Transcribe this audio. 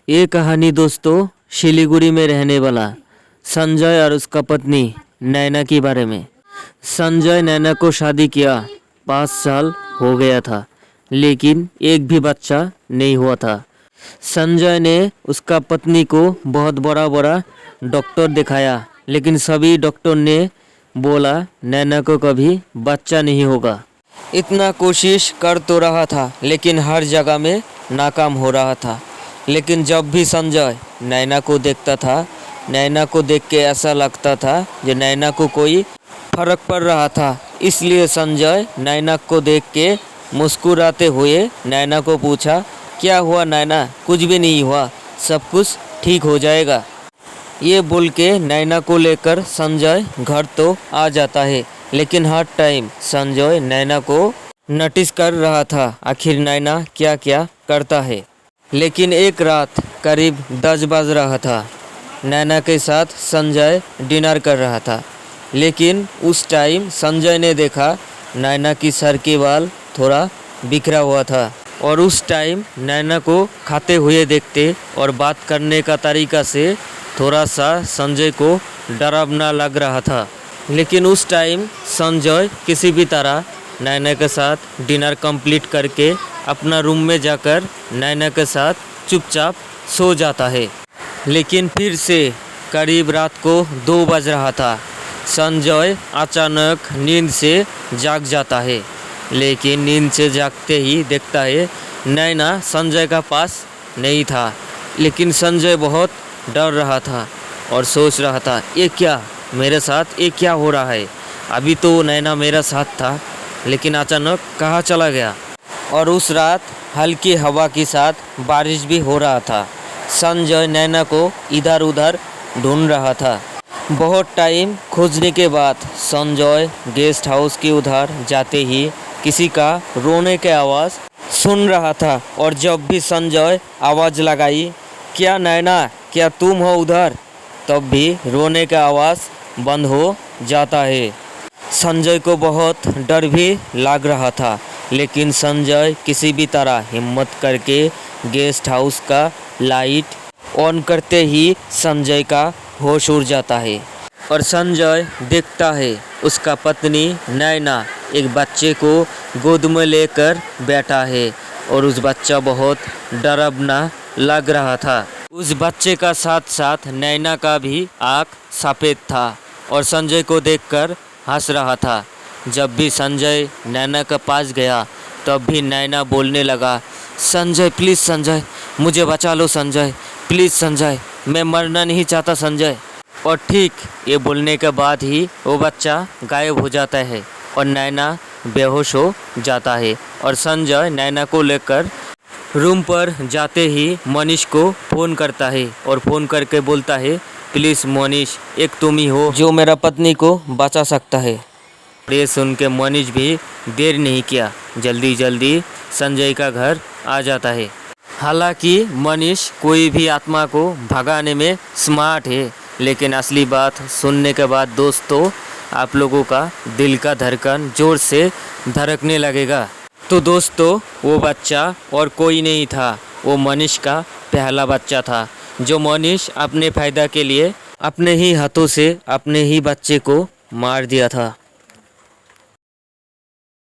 ये कहानी दोस्तों शिलीगुड़ी में रहने वाला संजय और उसका पत्नी नैना के बारे में। संजय नैना को शादी किया 5 साल हो गया था, लेकिन एक भी बच्चा नहीं हुआ था। संजय ने उसका पत्नी को बहुत बड़ा डॉक्टर दिखाया, लेकिन सभी डॉक्टर ने बोला नैना को कभी बच्चा नहीं होगा। इतना कोशिश कर तो रहा था, लेकिन हर जगह में नाकाम हो रहा था। लेकिन जब भी संजय नैना को देखता था, नैना को देख के ऐसा लगता था कि नैना को कोई फर्क पड़ रहा था। इसलिए संजय नैना को देख के मुस्कुराते हुए नैना को पूछा, क्या हुआ नैना? कुछ भी नहीं हुआ, सब कुछ ठीक हो जाएगा। ये बोल के नैना को लेकर संजय घर तो आ जाता है, लेकिन हर टाइम संजय नैना को नोटिस कर रहा था, आखिर नैना क्या क्या करता है। लेकिन एक रात करीब 10 बज रहा था, नैना के साथ संजय डिनर कर रहा था। लेकिन उस टाइम संजय ने देखा नैना की सर के बाल थोड़ा बिखरा हुआ था, और उस टाइम नैना को खाते हुए देखते और बात करने का तरीका से थोड़ा सा संजय को डरावना लग रहा था। लेकिन उस टाइम संजय किसी भी तरह नैना के साथ डिनर कंप्लीट करके अपना रूम में जाकर नैना के साथ चुपचाप सो जाता है। लेकिन फिर से करीब रात को 2 बज रहा था, संजय अचानक नींद से जाग जाता है। लेकिन नींद से जागते ही देखता है नैना संजय का पास नहीं था। लेकिन संजय बहुत डर रहा था और सोच रहा था, ये क्या मेरे साथ, ये क्या हो रहा है? अभी तो नैना मेरा साथ था, लेकिन अचानक कहाँ चला गया? और उस रात हल्की हवा के साथ बारिश भी हो रहा था। संजय नैना को इधर उधर ढूंढ रहा था। बहुत टाइम खोजने के बाद संजय गेस्ट हाउस के उधर जाते ही किसी का रोने की आवाज़ सुन रहा था, और जब भी संजय आवाज़ लगाई, क्या नैना, क्या तुम हो उधर? तब भी रोने का आवाज़ बंद हो जाता है। संजय को बहुत डर भी लग रहा था, लेकिन संजय किसी भी तरह हिम्मत करके गेस्ट हाउस का लाइट ऑन करते ही संजय का होश उड़ जाता है, और संजय देखता है उसका पत्नी नैना एक बच्चे को गोद में लेकर बैठा है, और उस बच्चा बहुत डरावना लग रहा था। उस बच्चे का साथ साथ नैना का भी आँख सफ़ेद था, और संजय को देखकर हंस रहा था। जब भी संजय नैना के पास गया, तब भी नैना बोलने लगा, संजय प्लीज़ संजय, मुझे बचा लो संजय, प्लीज़ संजय, मैं मरना नहीं चाहता संजय। और ठीक ये बोलने के बाद ही वो बच्चा गायब हो जाता है और नैना बेहोश हो जाता है। और संजय नैना को लेकर रूम पर जाते ही मनीष को फ़ोन करता है, और फ़ोन करके बोलता है, प्लीज़ मनीष, एक तुम ही हो जो मेरा पत्नी को बचा सकता है। ये सुन के मनीष भी देर नहीं किया, जल्दी संजय का घर आ जाता है। हालांकि मनीष कोई भी आत्मा को भगाने में स्मार्ट है, लेकिन असली बात सुनने के बाद दोस्तों आप लोगों का दिल का धड़कन ज़ोर से धड़कने लगेगा। तो दोस्तों वो बच्चा और कोई नहीं था, वो मनीष का पहला बच्चा था, जो मनीष अपने फ़ायदा के लिए अपने ही हाथों से अपने ही बच्चे को मार दिया था।